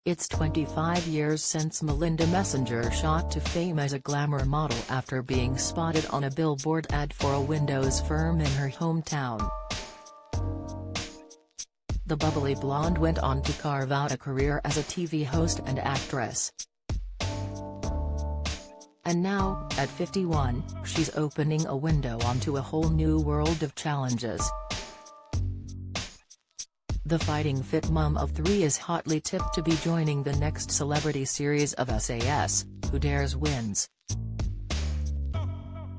It's 25 years since Melinda Messenger shot to fame as a glamour model after being spotted on a billboard ad for a Windows firm in her hometown. The bubbly blonde went on to carve out a career as a TV host and actress. And now, at 51, she's opening a window onto a whole new world of challenges. The fighting fit mum of 3 is hotly tipped to be joining the next celebrity series of SAS, Who Dares Wins.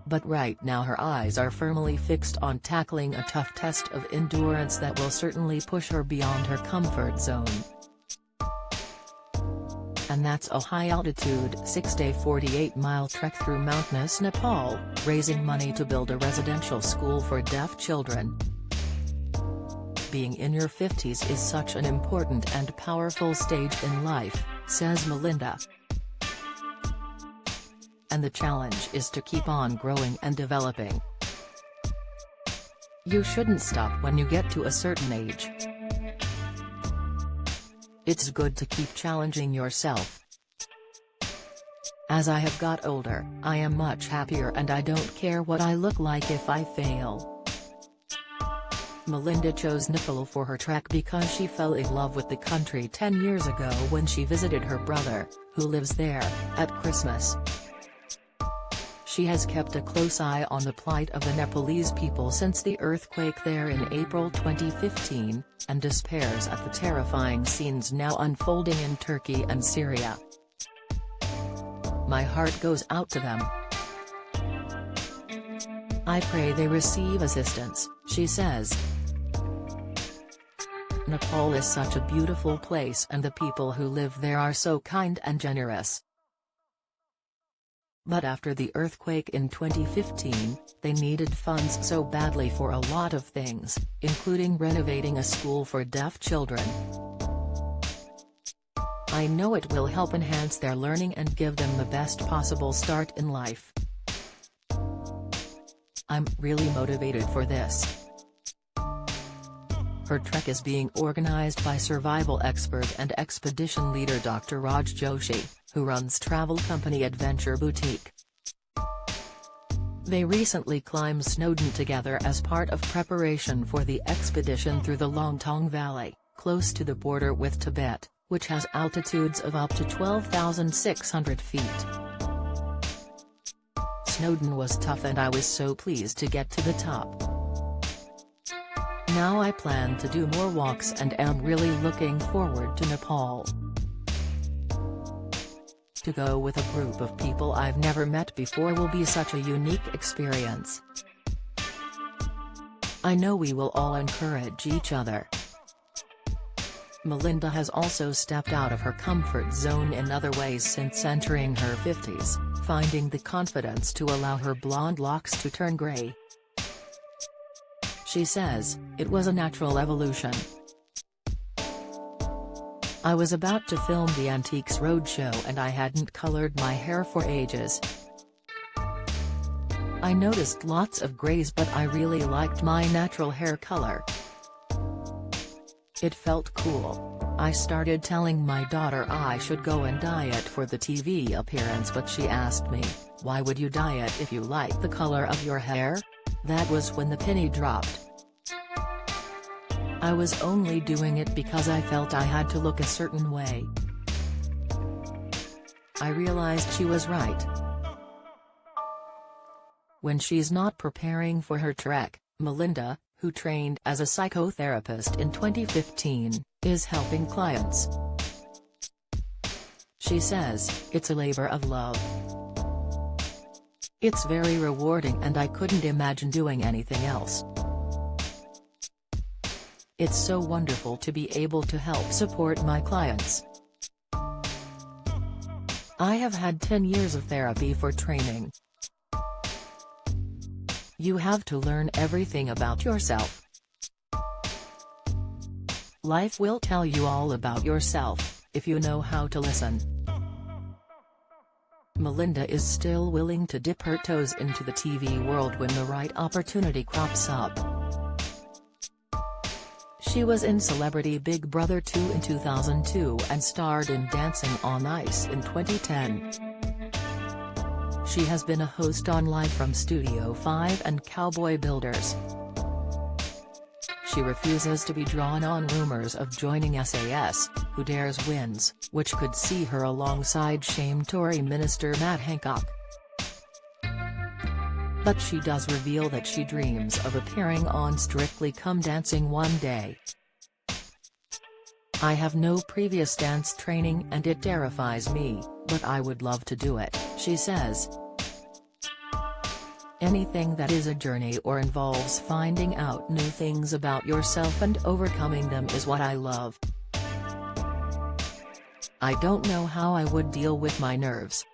But right now her eyes are firmly fixed on tackling a tough test of endurance that will certainly push her beyond her comfort zone. And that's a high-altitude 6-day 48-mile trek through mountainous Nepal, raising money to build a residential school for deaf children. Being in your 50s is such an important and powerful stage in life, says Melinda. And the challenge is to keep on growing and developing. You shouldn't stop when you get to a certain age. It's good to keep challenging yourself. As I have got older, I am much happier and I don't care what I look like if I fail. Melinda chose Nepal for her trek because she fell in love with the country 10 years ago when she visited her brother, who lives there, at Christmas. She has kept a close eye on the plight of the Nepalese people since the earthquake there in April 2015, and despairs at the terrifying scenes now unfolding in Turkey and Syria. My heart goes out to them. I pray they receive assistance, she says. Nepal is such a beautiful place and the people who live there are so kind and generous. But after the earthquake in 2015, they needed funds so badly for a lot of things, including renovating a school for deaf children. I know it will help enhance their learning and give them the best possible start in life. I'm really motivated for this. Her trek is being organized by survival expert and expedition leader Dr. Raj Joshi, who runs travel company Adventure Boutique. They recently climbed Snowdon together as part of preparation for the expedition through the Longtong Valley, close to the border with Tibet, which has altitudes of up to 12,600 feet. Snowdon was tough and I was so pleased to get to the top. Now I plan to do more walks and am really looking forward to Nepal. To go with a group of people I've never met before will be such a unique experience. I know we will all encourage each other. Melinda has also stepped out of her comfort zone in other ways since entering her 50s, finding the confidence to allow her blonde locks to turn grey. She says, "It was a natural evolution. I was about to film the Antiques Roadshow and I hadn't colored my hair for ages. I noticed lots of grays but I really liked my natural hair color. It felt cool. I started telling my daughter I should go and dye it for the TV appearance but she asked me, why would you dye it if you like the color of your hair? That was when the penny dropped. I was only doing it because I felt I had to look a certain way." I realized she was right. When she's not preparing for her trek, Melinda, who trained as a psychotherapist in 2015, is helping clients. She says, "It's a labor of love. It's very rewarding and I couldn't imagine doing anything else. It's so wonderful to be able to help support my clients. I have had 10 years of therapy for training. You have to learn everything about yourself. Life will tell you all about yourself, if you know how to listen." Melinda is still willing to dip her toes into the TV world when the right opportunity crops up. She was in Celebrity Big Brother 2 in 2002 and starred in Dancing on Ice in 2010. She has been a host on Live from Studio 5 and Cowboy Builders. She refuses to be drawn on rumors of joining SAS, Who Dares Wins, which could see her alongside shame Tory Minister Matt Hancock. But she does reveal that she dreams of appearing on Strictly Come Dancing one day. "I have no previous dance training and it terrifies me, but I would love to do it," she says. "Anything that is a journey or involves finding out new things about yourself and overcoming them is what I love. I don't know how I would deal with my nerves.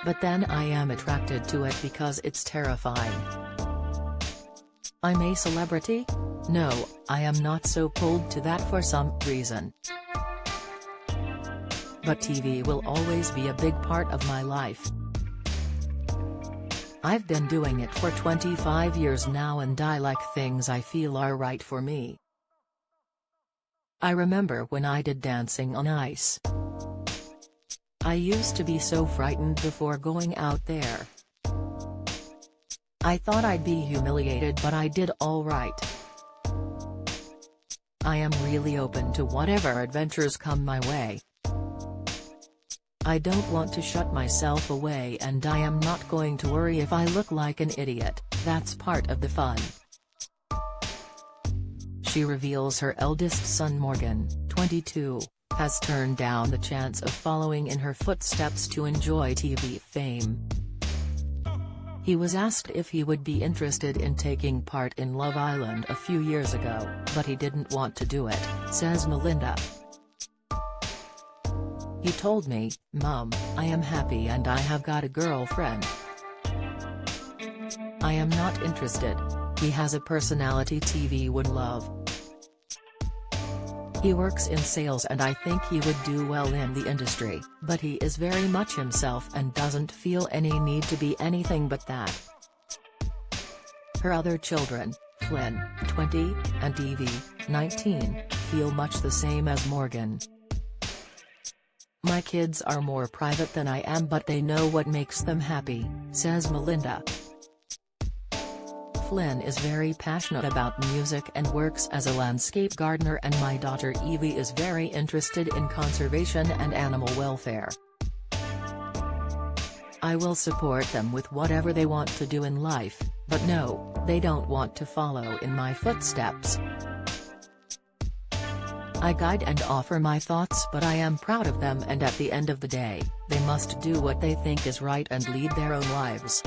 But then I am attracted to it because it's terrifying. I'm a celebrity? No, I am not so pulled to that for some reason. But TV will always be a big part of my life. I've been doing it for 25 years now and I like things I feel are right for me. I remember when I did Dancing on Ice. I used to be so frightened before going out there. I thought I'd be humiliated but I did all right. I am really open to whatever adventures come my way. I don't want to shut myself away and I am not going to worry if I look like an idiot, that's part of the fun." She reveals her eldest son Morgan, 22, has turned down the chance of following in her footsteps to enjoy TV fame. He was asked if he would be interested in taking part in Love Island a few years ago, but he didn't want to do it, says Melinda. "He told me, 'Mom, I am happy and I have got a girlfriend. I am not interested. He has a personality TV would love. He works in sales and I think he would do well in the industry, but he is very much himself and doesn't feel any need to be anything but that.'" Her other children, Flynn, 20, and Evie, 19, feel much the same as Morgan. "My kids are more private than I am but they know what makes them happy," says Melinda. "Flynn is very passionate about music and works as a landscape gardener and my daughter Evie is very interested in conservation and animal welfare. I will support them with whatever they want to do in life, but no, they don't want to follow in my footsteps. I guide and offer my thoughts but I am proud of them and at the end of the day, they must do what they think is right and lead their own lives.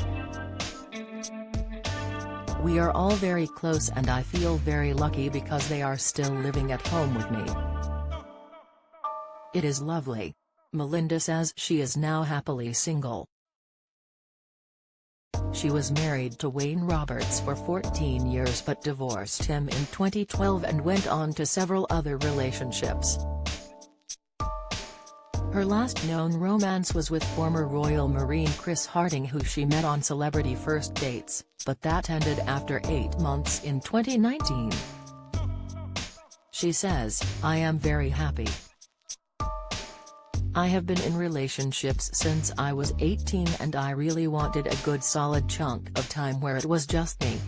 We are all very close and I feel very lucky because they are still living at home with me. It is lovely." Melinda says she is now happily single. She was married to Wayne Roberts for 14 years but divorced him in 2012 and went on to several other relationships. Her last known romance was with former Royal Marine Chris Harding who she met on Celebrity First Dates, but that ended after 8 months in 2019. She says, "I am very happy. I have been in relationships since I was 18 and I really wanted a good solid chunk of time where it was just me.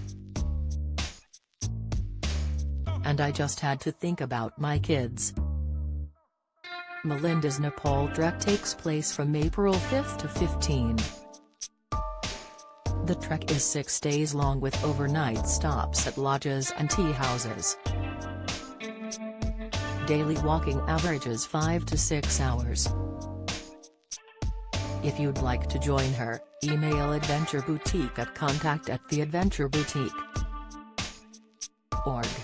And I just had to think about my kids." Melinda's Nepal trek takes place from April 5 to 15. The trek is 6 days long with overnight stops at lodges and tea houses. Daily walking averages 5 to 6 hours. If you'd like to join her, email Adventure Boutique at contact@theadventureboutique.org.